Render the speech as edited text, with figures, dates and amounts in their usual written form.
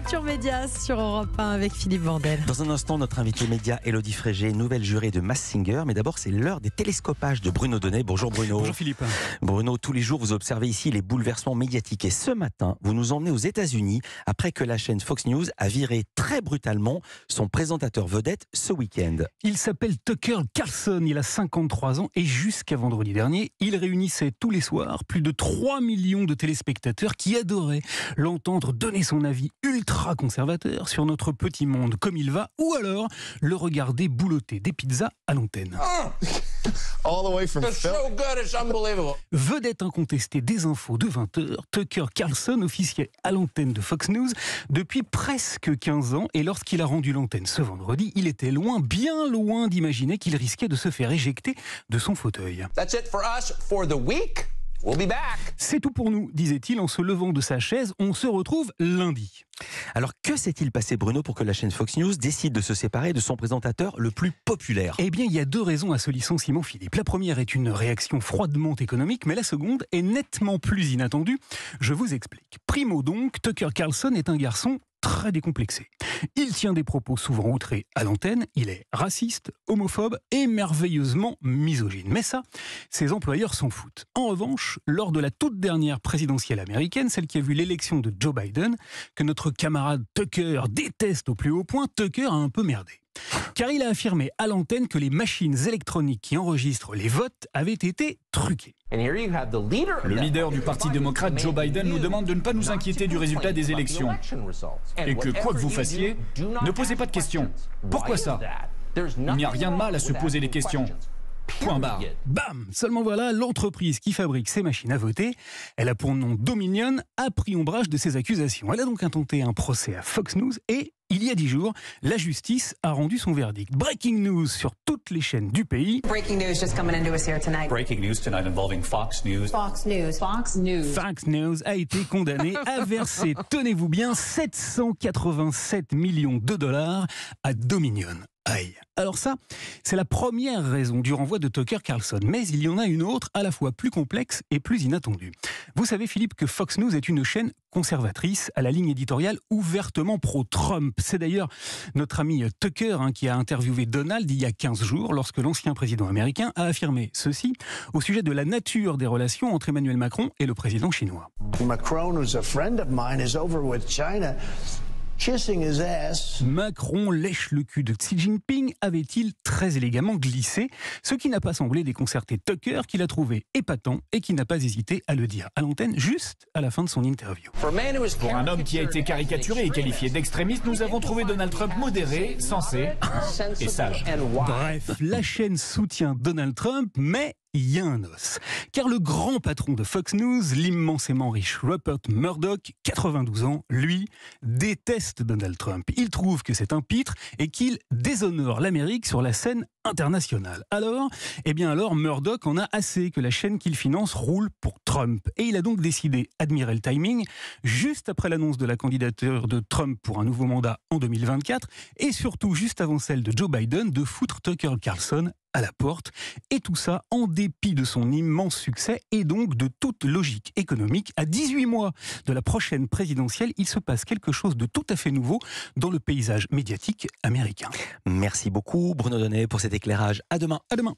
Culture Média sur Europe 1 avec Philippe Vandel. Dans un instant, notre invité média Élodie Frégé, nouvelle jurée de Masked Singer. Mais d'abord, c'est l'heure des télescopages de Bruno Donnet. Bonjour Bruno. Bonjour Philippe. Bruno, tous les jours, vous observez ici les bouleversements médiatiques. Et ce matin, vous nous emmenez aux États-Unis après que la chaîne Fox News a viré très brutalement son présentateur vedette ce week-end. Il s'appelle Tucker Carlson, il a 53 ans et jusqu'à vendredi dernier, il réunissait tous les soirs plus de 3 millions de téléspectateurs qui adoraient l'entendre donner son avis ultra conservateur sur notre petit monde comme il va, ou alors le regarder boulotter des pizzas à l'antenne. All the way from It's so good, it's unbelievable. Vedette incontestée des infos de 20h, Tucker Carlson officiait à l'antenne de Fox News depuis presque 15 ans et lorsqu'il a rendu l'antenne ce vendredi, il était loin, bien loin d'imaginer qu'il risquait de se faire éjecter de son fauteuil. That's it for us for the week. We'll be back. C'est tout pour nous, disait-il en se levant de sa chaise. On se retrouve lundi. Alors, que s'est-il passé, Bruno, pour que la chaîne Fox News décide de se séparer de son présentateur le plus populaire ? Eh bien, il y a deux raisons à ce licenciement, Philippe. La première est une réaction froidement économique, mais la seconde est nettement plus inattendue. Je vous explique. Primo donc, Tucker Carlson est un garçon très décomplexé. Il tient des propos souvent outrés à l'antenne, il est raciste, homophobe et merveilleusement misogyne. Mais ça, ses employeurs s'en foutent. En revanche, lors de la toute dernière présidentielle américaine, celle qui a vu l'élection de Joe Biden, que notre camarade Tucker déteste au plus haut point, Tucker a un peu merdé. Car il a affirmé à l'antenne que les machines électroniques qui enregistrent les votes avaient été truquées. Le leader du Parti démocrate, Joe Biden, nous demande de ne pas nous inquiéter du résultat des élections. Et que quoi que vous fassiez, ne posez pas de questions. Pourquoi ça ? Il n'y a rien de mal à se poser des questions. Point barre. Bam ! Seulement voilà, l'entreprise qui fabrique ces machines à voter, elle a pour nom Dominion, a pris ombrage de ces accusations. Elle a donc intenté un procès à Fox News et, il y a 10 jours, la justice a rendu son verdict. Breaking news sur toutes les chaînes du pays. Breaking news just coming into us here tonight. Breaking news tonight involving Fox News. Fox News. Fox News. Fox News a été condamné à verser, tenez-vous bien, 787 millions de dollars à Dominion. Aïe. Alors ça, c'est la première raison du renvoi de Tucker Carlson. Mais il y en a une autre, à la fois plus complexe et plus inattendue. Vous savez, Philippe, que Fox News est une chaîne conservatrice à la ligne éditoriale ouvertement pro-Trump. C'est d'ailleurs notre ami Tucker qui a interviewé Donald il y a 15 jours, lorsque l'ancien président américain a affirmé ceci au sujet de la nature des relations entre Emmanuel Macron et le président chinois. Macron, who's a friend of mine, is over with China. Kissing his ass. Macron lèche le cul de Xi Jinping, avait-il très élégamment glissé, ce qui n'a pas semblé déconcerter Tucker, qui l'a trouvé épatant et qui n'a pas hésité à le dire à l'antenne juste à la fin de son interview. Pour un homme qui a été caricaturé et qualifié d'extrémiste, nous avons trouvé Donald Trump modéré, sensé et sage. Bref, la chaîne soutient Donald Trump, mais il y a un os. Car le grand patron de Fox News, l'immensément riche Rupert Murdoch, 92 ans, lui, déteste Donald Trump. Il trouve que c'est un pitre et qu'il déshonore l'Amérique sur la scène internationale. Alors Murdoch en a assez que la chaîne qu'il finance roule pour Trump. Et il a donc décidé, admirer le timing, juste après l'annonce de la candidature de Trump pour un nouveau mandat en 2024, et surtout juste avant celle de Joe Biden, de foutre Tucker Carlson à la porte, et tout ça en dépit de son immense succès et donc de toute logique économique. À 18 mois de la prochaine présidentielle, il se passe quelque chose de tout à fait nouveau dans le paysage médiatique américain. Merci beaucoup, Bruno Donnet, pour cet éclairage. À demain. À demain.